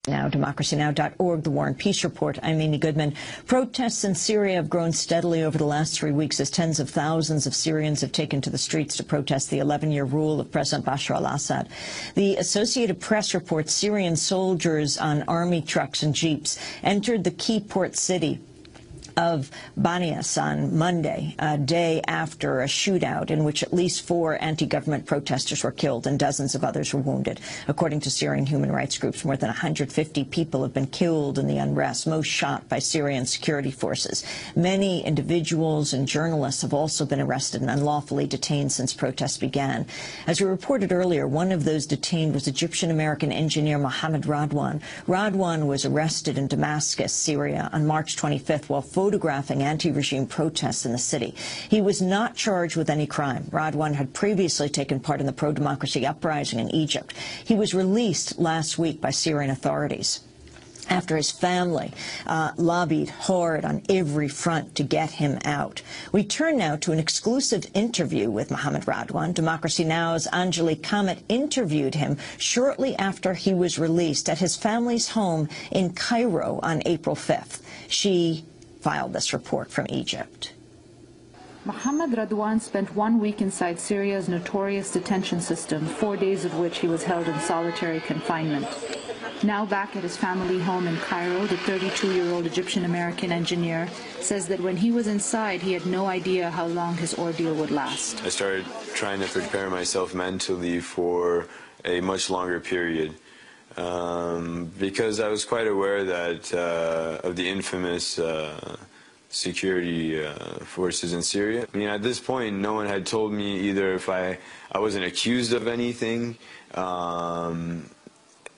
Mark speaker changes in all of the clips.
Speaker 1: Now, democracynow.org, The War and Peace Report. I'm Amy Goodman. Protests in Syria have grown steadily over the last 3 weeks as tens of thousands of Syrians have taken to the streets to protest the 11-year rule of President Bashar al-Assad. The Associated Press reports Syrian soldiers on army trucks and jeeps entered the key port city of Banias on Monday, a day after a shootout in which at least 4 anti-government protesters were killed and dozens of others were wounded. According to Syrian human rights groups, more than 150 people have been killed in the unrest, most shot by Syrian security forces. Many individuals and journalists have also been arrested and unlawfully detained since protests began. As we reported earlier, one of those detained was Egyptian-American engineer Mohammed Radwan. Radwan was arrested in Damascus, Syria, on March 25th while photographing anti-regime protests in the city. He was not charged with any crime. Radwan had previously taken part in the pro-democracy uprising in Egypt. He was released last week by Syrian authorities after his family lobbied hard on every front to get him out. We turn now to an exclusive interview with Mohammed Radwan. Democracy Now!'s Anjali Kamat interviewed him shortly after he was released at his family's home in Cairo on April 5th. She filed this report from Egypt.
Speaker 2: Mohammed Radwan spent 1 week inside Syria's notorious detention system, 4 days of which he was held in solitary confinement. Now back at his family home in Cairo, the 32-year-old Egyptian-American engineer says that when he was inside, he had no idea how long his ordeal would last.
Speaker 3: I started trying to prepare myself mentally for a much longer period. Because I was quite aware that of the infamous security forces in Syria. I mean, at this point, no one had told me either if I wasn't accused of anything,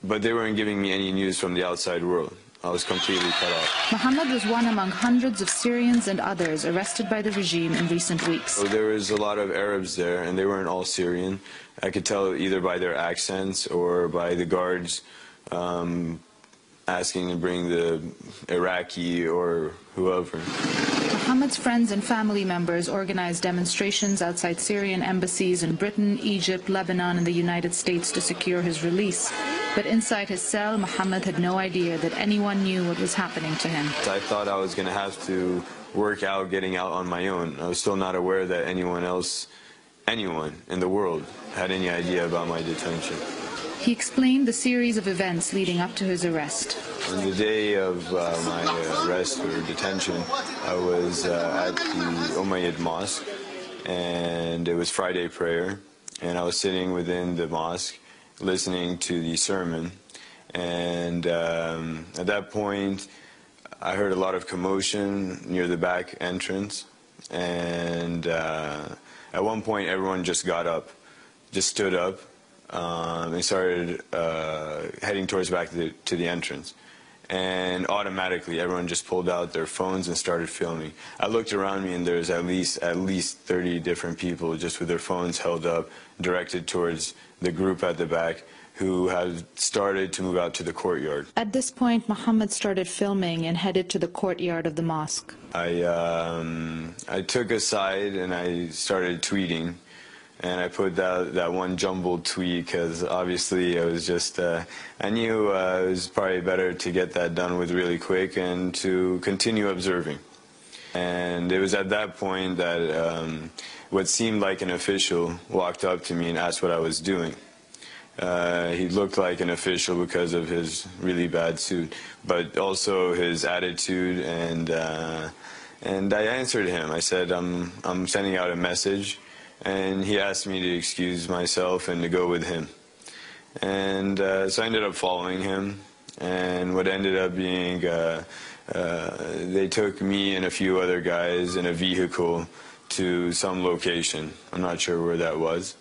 Speaker 3: but they weren't giving me any news from the outside world. I was completely cut off.
Speaker 2: Mohammed was one among hundreds of Syrians and others arrested by the regime in recent weeks.
Speaker 3: So there was a lot of Arabs there, and they weren't all Syrian. I could tell either by their accents or by the guards asking to bring the Iraqi or whoever.
Speaker 2: Mohammed's friends and family members organized demonstrations outside Syrian embassies in Britain, Egypt, Lebanon, and the United States to secure his release. But inside his cell, Mohammed had no idea that anyone knew what was happening to him.
Speaker 3: I thought I was going to have to work out getting out on my own. I was still not aware that anyone in the world had any idea about my detention.
Speaker 2: He explained the series of events leading up to his arrest.
Speaker 3: On the day of my arrest or detention, I was at the Umayyad Mosque, and it was Friday prayer, and I was sitting within the mosque listening to the sermon, and at that point I heard a lot of commotion near the back entrance, and at one point everyone just got up, just stood up, and started heading towards back to the entrance. And automatically everyone just pulled out their phones and started filming. I looked around me and there's at least 30 different people just with their phones held up, directed towards the group at the back who have started to move out to the courtyard.
Speaker 2: At this point, Mohammed started filming and headed to the courtyard of the mosque.
Speaker 3: I took a side and I started tweeting. And I put that one jumbled tweet because obviously I was just, I knew it was probably better to get that done with really quick and to continue observing. And it was at that point that what seemed like an official walked up to me and asked what I was doing. He looked like an official because of his really bad suit, but also his attitude, and I answered him. I said, I'm sending out a message. And he asked me to excuse myself and to go with him. And so I ended up following him. And what ended up being, they took me and a few other guys in a vehicle to some location. I'm not sure where that was.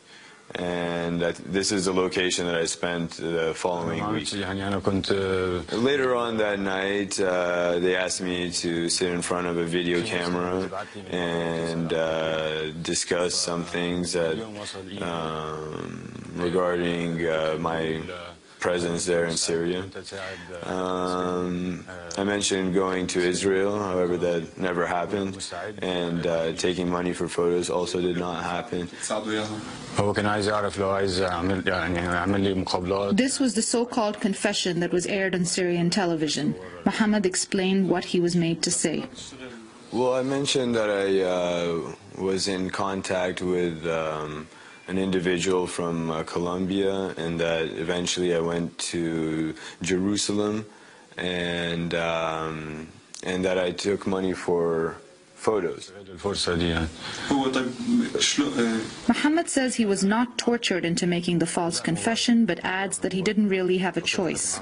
Speaker 3: And this is the location that I spent the following week. Later on that night, they asked me to sit in front of a video camera and discuss some things that regarding presence there in Syria. I mentioned going to Israel, however that never happened, and taking money for photos also did not happen.
Speaker 2: This was the so-called confession that was aired on Syrian television. Mohammed explained what he was made to say.
Speaker 3: Well, I mentioned that I was in contact with an individual from Colombia, and that eventually I went to Jerusalem, and that I took money for photos.
Speaker 2: Mohammed says he was not tortured into making the false confession, but adds that he didn't really have a choice.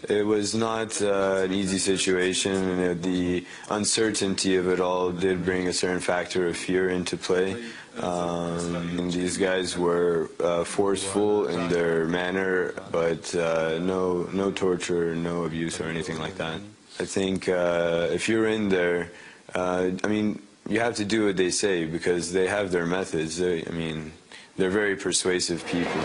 Speaker 3: It was not an easy situation, and the uncertainty of it all did bring a certain factor of fear into play. And these guys were forceful in their manner, but no torture, no abuse or anything like that. I think if you're in there, I mean, you have to do what they say because they have their methods. They're very persuasive people.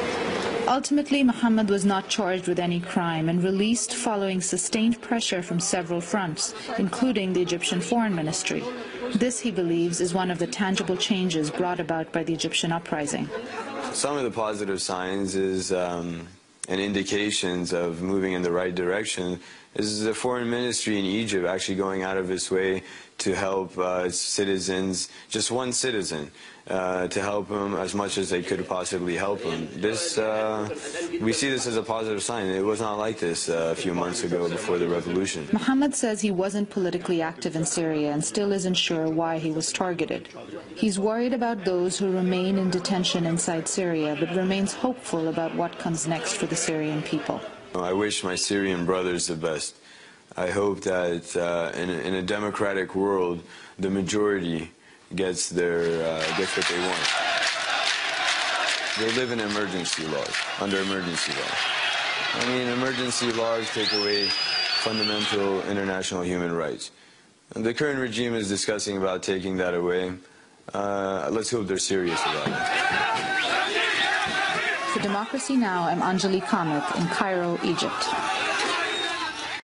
Speaker 2: Ultimately, Mohammed was not charged with any crime and released following sustained pressure from several fronts, including the Egyptian Foreign Ministry. This, he believes, is one of the tangible changes brought about by the Egyptian uprising.
Speaker 3: Some of the positive signs is and indications of moving in the right direction is the foreign ministry in Egypt actually going out of its way to help citizens, just one citizen, to help him as much as they could possibly help him. This, we see this as a positive sign. It was not like this a few months ago before the revolution.
Speaker 2: Mohammed says he wasn't politically active in Syria and still isn't sure why he was targeted. He's worried about those who remain in detention inside Syria, but remains hopeful about what comes next for the Syrian people.
Speaker 3: I wish my Syrian brothers the best. I hope that in a democratic world, the majority gets what they want. They live in emergency laws, under emergency laws. I mean, emergency laws take away fundamental international human rights. And the current regime is discussing about taking that away. Let's hope they're serious about it.
Speaker 2: For Democracy Now!, I'm Anjali Kamek in Cairo, Egypt.